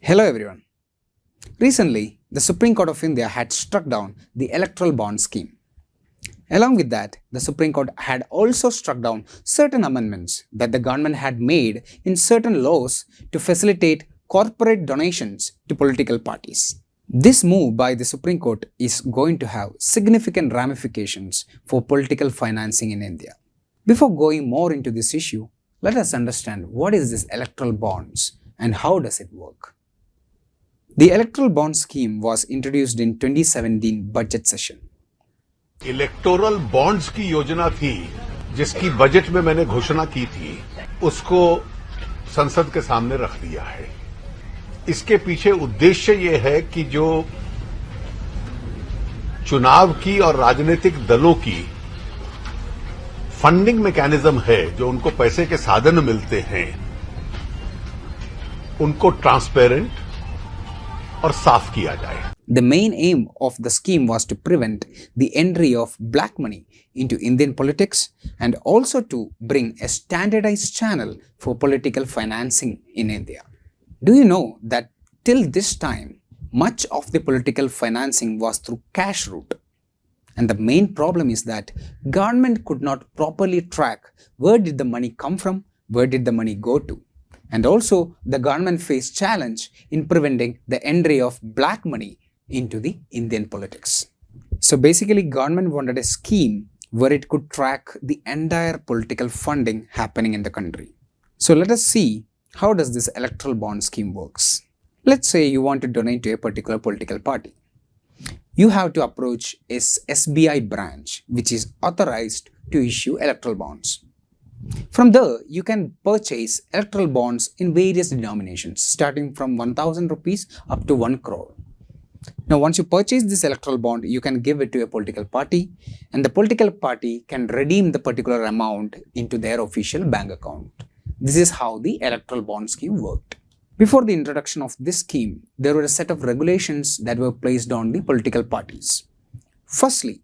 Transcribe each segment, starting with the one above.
Hello everyone. Recently, the Supreme Court of India had struck down the Electoral Bond scheme. Along with that, the Supreme Court had also struck down certain amendments that the government had made in certain laws to facilitate corporate donations to political parties. This move by the Supreme Court is going to have significant ramifications for political financing in India. Before going more into this issue, let us understand what is this electoral bonds and how does it work. The Electoral Bond scheme was introduced in 2017 budget session. Electoral bonds की योजना थी जिसकी budget में मैंने घोषणा की थी, उसको संसद के सामने रख दिया है। इसके पीछे उद्देश्य ये है कि जो चुनाव की और राजनीतिक दलों की फंडिंग मैकेनिज्म है, जो उनको पैसे के साधन मिलते हैं, उनको ट्रांसपेरेंट और साफ किया जाए। The main aim of the scheme was to prevent the entry of black money into Indian politics and also to bring a standardized channel for political financing in India. Do you know that till this time, much of the political financing was through cash route? And the main problem is that government could not properly track where did the money come from, where did the money go to. And also the government faced challenge in preventing the entry of black money into the Indian politics. So basically government wanted a scheme where it could track the entire political funding happening in the country. So let us see how does this electoral bond scheme works. Let's say you want to donate to a particular political party. You have to approach a SBI branch which is authorized to issue electoral bonds. From there, you can purchase electoral bonds in various denominations starting from 1000 rupees up to 1 crore. Now, once you purchase this electoral bond, you can give it to a political party and the political party can redeem the particular amount into their official bank account. This is how the electoral bond scheme worked. Before the introduction of this scheme, there were a set of regulations that were placed on the political parties. Firstly,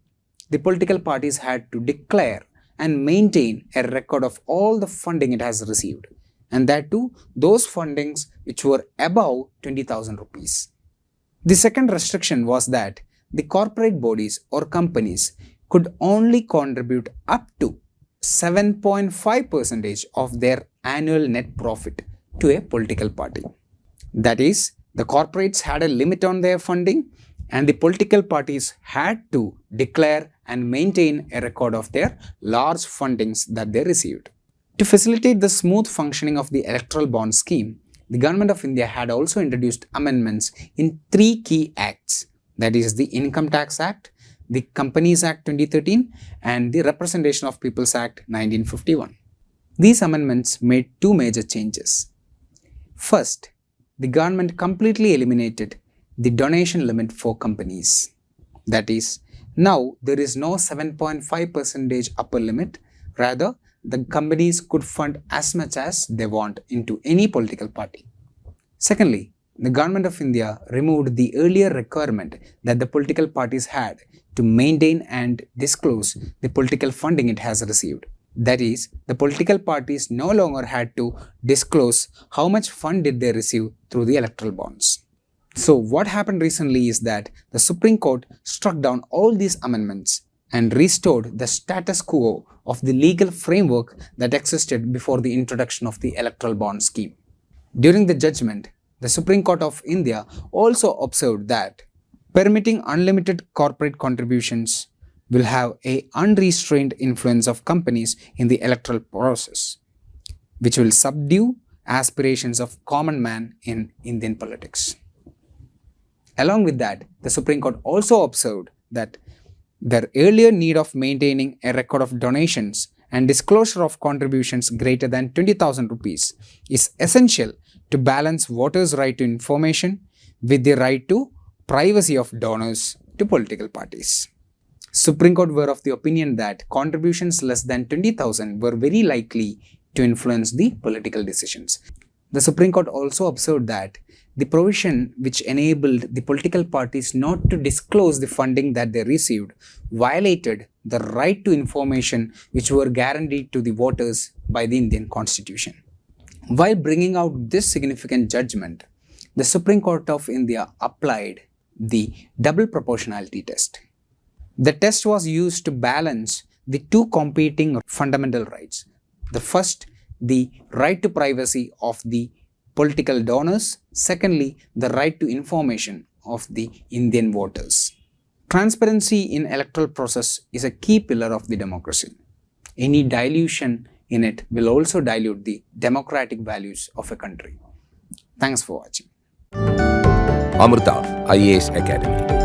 the political parties had to declare and maintain a record of all the funding it has received, and that too those fundings which were above 20,000 rupees. The second restriction was that the corporate bodies or companies could only contribute up to 7.5% of their annual net profit to a political party. That is, the corporates had a limit on their funding and the political parties had to declare and maintain a record of their large fundings that they received. To facilitate the smooth functioning of the electoral bond scheme, the Government of India had also introduced amendments in 3 key acts, that is the Income Tax Act, the Companies Act 2013 and the Representation of Peoples Act 1951. These amendments made 2 major changes. First, the government completely eliminated the donation limit for companies. That is, now there is no 7.5% upper limit, rather the companies could fund as much as they want into any political party. Secondly, the Government of India removed the earlier requirement that the political parties had to maintain and disclose the political funding it has received. That is, the political parties no longer had to disclose how much fund did they receive through the electoral bonds. So what happened recently is that the Supreme Court struck down all these amendments and restored the status quo of the legal framework that existed before the introduction of the electoral bond scheme. During the judgment, the Supreme Court of India also observed that permitting unlimited corporate contributions will have an unrestrained influence of companies in the electoral process, which will subdue aspirations of common man in Indian politics. Along with that, the Supreme Court also observed that the earlier need of maintaining a record of donations and disclosure of contributions greater than 20,000 rupees is essential to balance voters' right to information with the right to privacy of donors to political parties. Supreme Court were of the opinion that contributions less than 20,000 were very likely to influence the political decisions. The Supreme Court also observed that the provision which enabled the political parties not to disclose the funding that they received violated the right to information which were guaranteed to the voters by the Indian Constitution. While bringing out this significant judgment, the Supreme Court of India applied the double proportionality test. The test was used to balance the two competing fundamental rights. The first, the right to privacy of the political donors. Secondly, the right to information of the Indian voters. Transparency in electoral process is a key pillar of the democracy. Any dilution in it will also dilute the democratic values of a country. Thanks for watching. Amrita IAS Academy.